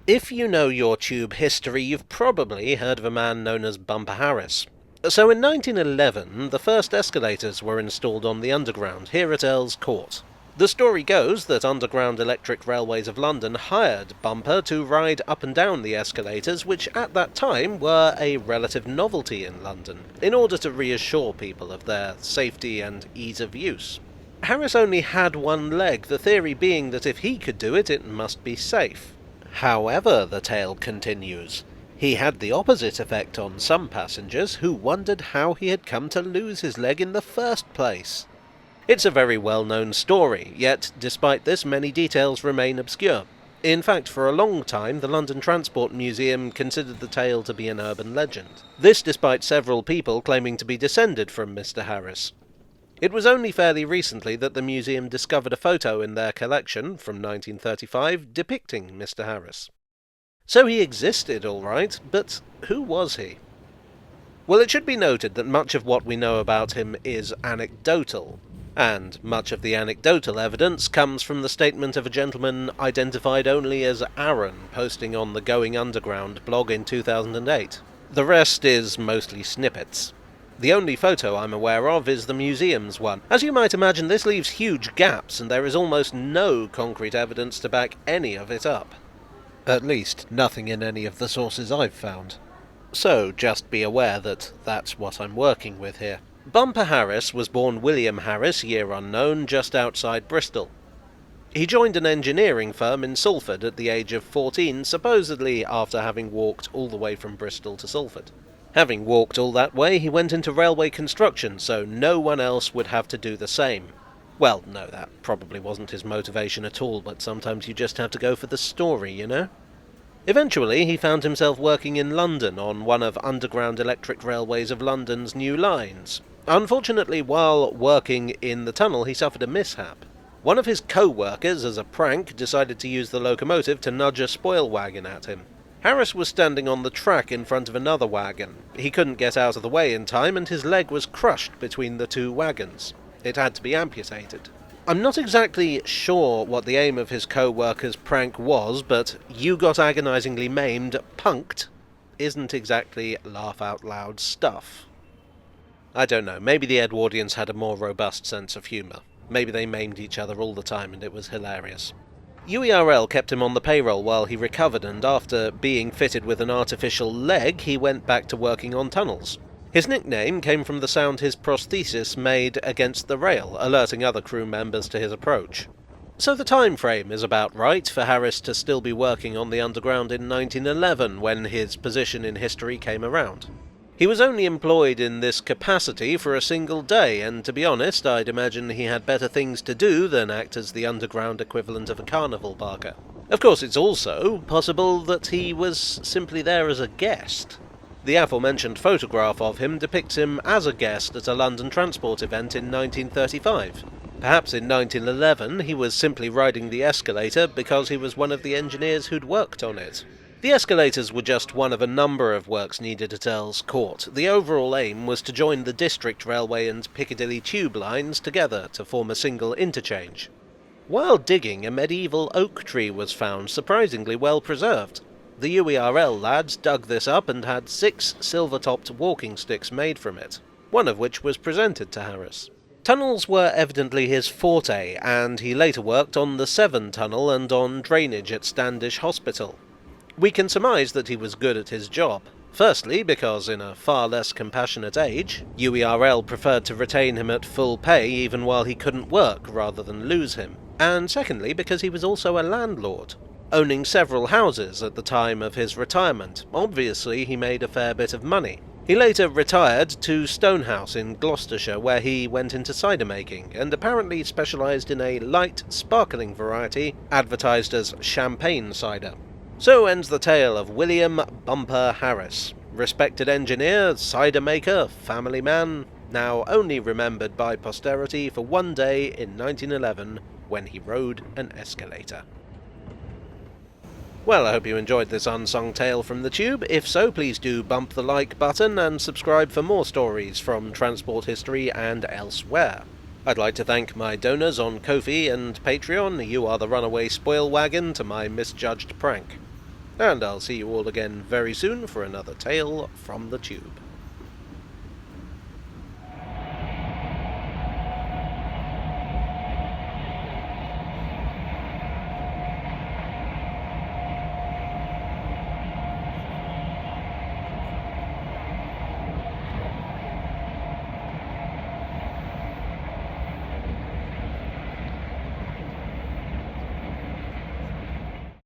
If you know your tube history, you've probably heard of a man known as Bumper Harris. So in 1911, the first escalators were installed on the Underground here at Earl's Court. The story goes that Underground Electric Railways of London hired Bumper to ride up and down the escalators, which at that time were a relative novelty in London, in order to reassure people of their safety and ease of use. Harris only had one leg, the theory being that if he could do it, it must be safe. However, the tale continues, he had the opposite effect on some passengers who wondered how he had come to lose his leg in the first place. It's a very well-known story, yet despite this many details remain obscure. In fact, for a long time the London Transport Museum considered the tale to be an urban legend. This despite several people claiming to be descended from Mr. Harris. It was only fairly recently that the museum discovered a photo in their collection, from 1935, depicting Mr. Harris. So he existed, all right, but who was he? Well, it should be noted that much of what we know about him is anecdotal, and much of the anecdotal evidence comes from the statement of a gentleman identified only as Aaron, posting on the Going Underground blog in 2008. The rest is mostly snippets. The only photo I'm aware of is the museum's one. As you might imagine, this leaves huge gaps, and there is almost no concrete evidence to back any of it up. At least, nothing in any of the sources I've found. So, just be aware that that's what I'm working with here. Bumper Harris was born William Harris, year unknown, just outside Bristol. He joined an engineering firm in Salford at the age of 14, supposedly after having walked all the way from Bristol to Salford. Having walked all that way, he went into railway construction, so no one else would have to do the same. Well, no, that probably wasn't his motivation at all, but sometimes you just have to go for the story, you know? Eventually, he found himself working in London on one of Underground Electric Railways of London's new lines. Unfortunately, while working in the tunnel, he suffered a mishap. One of his co-workers, as a prank, decided to use the locomotive to nudge a spoil wagon at him. Harris was standing on the track in front of another wagon. He couldn't get out of the way in time, and his leg was crushed between the two wagons. It had to be amputated. I'm not exactly sure what the aim of his co-worker's prank was, but "you got agonizingly maimed, punked" isn't exactly laugh-out-loud stuff. I don't know, maybe the Edwardians had a more robust sense of humour. Maybe they maimed each other all the time and it was hilarious. UERL kept him on the payroll while he recovered, and after being fitted with an artificial leg, he went back to working on tunnels. His nickname came from the sound his prosthesis made against the rail, alerting other crew members to his approach. So the time frame is about right for Harris to still be working on the Underground in 1911, when his position in history came around. He was only employed in this capacity for a single day, and to be honest, I'd imagine he had better things to do than act as the underground equivalent of a carnival barker. Of course, it's also possible that he was simply there as a guest. The aforementioned photograph of him depicts him as a guest at a London transport event in 1935. Perhaps in 1911 he was simply riding the escalator because he was one of the engineers who'd worked on it. The escalators were just one of a number of works needed at Earl's Court. The overall aim was to join the District Railway and Piccadilly Tube lines together to form a single interchange. While digging, a medieval oak tree was found, surprisingly well preserved. The UERL lads dug this up and had 6 silver-topped walking sticks made from it, one of which was presented to Harris. Tunnels were evidently his forte, and he later worked on the Severn Tunnel and on drainage at Standish Hospital. We can surmise that he was good at his job. Firstly, because in a far less compassionate age, UERL preferred to retain him at full pay even while he couldn't work, rather than lose him. And secondly, because he was also a landlord, owning several houses at the time of his retirement. Obviously, he made a fair bit of money. He later retired to Stonehouse in Gloucestershire, where he went into cider making, and apparently specialised in a light, sparkling variety advertised as champagne cider. So ends the tale of William Bumper Harris, respected engineer, cider maker, family man, now only remembered by posterity for one day in 1911 when he rode an escalator. Well, I hope you enjoyed this unsung tale from the tube. If so, please do bump the like button and subscribe for more stories from transport history and elsewhere. I'd like to thank my donors on Ko-fi and Patreon. You are the runaway spoil wagon to my misjudged prank. And I'll see you all again very soon for another tale from the tube.